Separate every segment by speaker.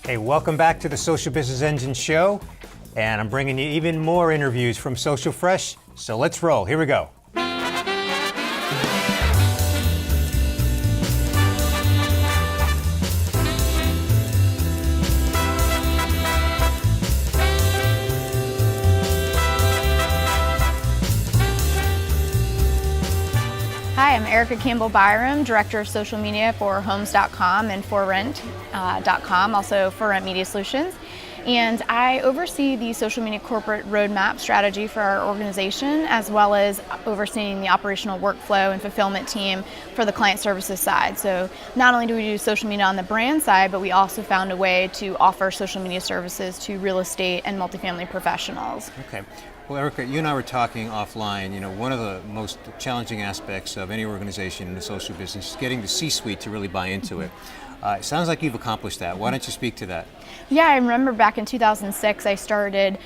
Speaker 1: Hey, welcome back to the Social Business Engine Show, and I'm bringing you even more interviews from Social Fresh, so let's roll. Here we go.
Speaker 2: Hi, I'm Erica Campbell Byrum, Director of Social Media for Homes.com and ForRent.com, also ForRent Media Solutions. And I oversee the social media corporate roadmap strategy for our organization, as well as overseeing the operational workflow and fulfillment team for the client services side. So not only do we do social media on the brand side, but we also found a way to offer social media services to real estate and multifamily professionals.
Speaker 1: Okay. Well, Erica, you and I were talking offline. You know, one of the most challenging aspects of any organization in the social business is getting the C-suite to really buy into it. It sounds like you've accomplished that. Why don't you speak to that?
Speaker 2: Yeah, I remember back in 2006, I started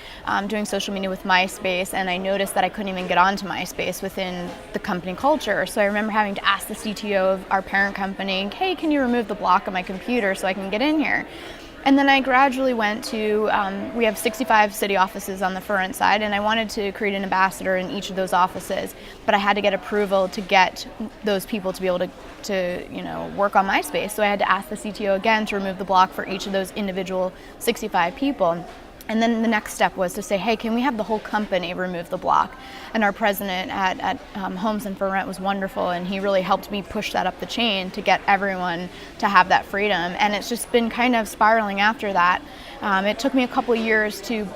Speaker 2: doing social media with MySpace, and I noticed that I couldn't even get onto MySpace within the company culture. So I remember having to ask the CTO of our parent company, hey, can you remove the block on my computer so I can get in here? And then I gradually went to, we have 65 city offices on the ForRent side, and I wanted to create an ambassador in each of those offices, but I had to get approval to get those people to be able to work on MySpace. So I had to ask the CTO again to remove the block for each of those individual 65 people. And then the next step was to say, hey, can we have the whole company remove the block? And our president at Homes and ForRent was wonderful, and he really helped me push that up the chain to get everyone to have that freedom. And it's just been kind of spiraling after that. It took me a couple of years to,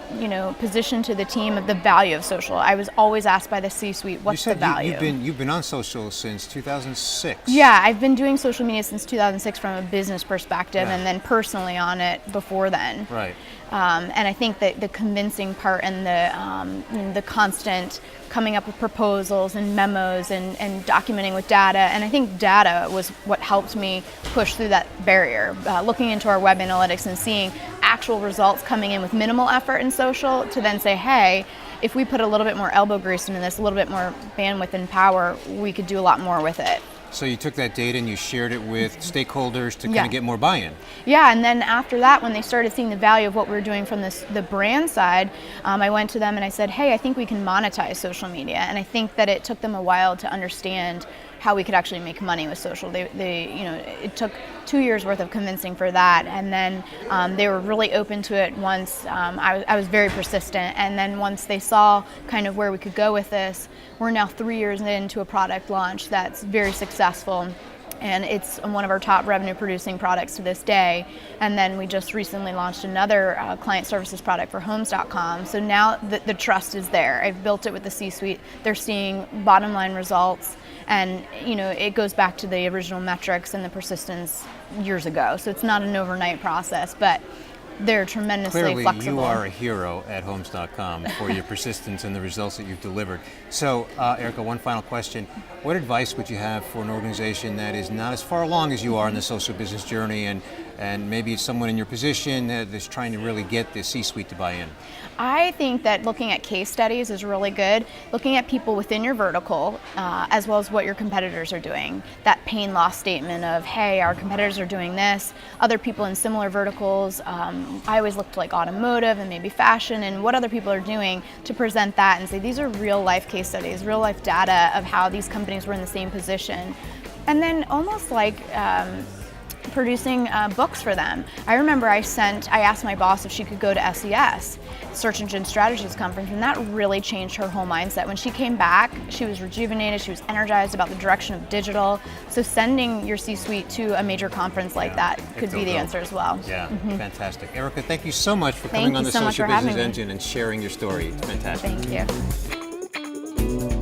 Speaker 2: position to the team of the value of social. I was always asked by the C-suite, what's the value?
Speaker 1: You've been on social since 2006.
Speaker 2: Yeah, I've been doing social media since 2006 from a business perspective,
Speaker 1: Yeah.
Speaker 2: and then personally on it before then.
Speaker 1: Right.
Speaker 2: And I think that the convincing part and the constant coming up with proposals and memos and documenting with data, and I think data was what helped me push through that barrier. Looking into our web analytics and seeing actual results coming in with minimal effort in social, to then say, hey, if we put a little bit more elbow grease into this, a little bit more bandwidth and power, we could do a lot more with it.
Speaker 1: So you took that data and you shared it with stakeholders to
Speaker 2: Yeah.
Speaker 1: kind of get more buy-in.
Speaker 2: Yeah, and then after that, when they started seeing the value of what we were doing from the brand side, I went to them and I said, hey, I think we can monetize social media. And I think that it took them a while to understand how we could actually make money with social. It took 2 years worth of convincing for that, and then they were really open to it once. I was very persistent, and then once they saw kind of where we could go with this, we're now 3 years into a product launch that's very successful. And it's one of our top revenue producing products to this day. And then we just recently launched another client services product for Homes.com. So now the trust is there. I've built it with the C-suite. They're seeing bottom line results. And it goes back to the original metrics and the persistence years ago. So it's not an overnight process, but they're tremendously
Speaker 1: Clearly,
Speaker 2: flexible.
Speaker 1: you are a hero at Homes.com for your persistence and the results that you've delivered. So, Erica, one final question. What advice would you have for an organization that is not as far along as you are in the social business journey, and maybe it's someone in your position that's trying to really get the C-suite to buy in?
Speaker 2: I think that looking at case studies is really good. Looking at people within your vertical, as well as what your competitors are doing. That pain loss statement of, hey, our competitors are doing this. Other people in similar verticals, I always looked like automotive and maybe fashion, and what other people are doing to present that and say, these are real life case studies, real life data of how these companies were in the same position. And then almost like, producing books for them. I remember I asked my boss if she could go to SES, Search Engine Strategies Conference, and that really changed her whole mindset. When she came back, she was rejuvenated, she was energized about the direction of digital. So sending your C-suite to a major conference like that could be the answer as well.
Speaker 1: Yeah, fantastic. Erica, thank you so much for coming on the Social Business Engine and sharing your story. It's fantastic.
Speaker 2: Thank you.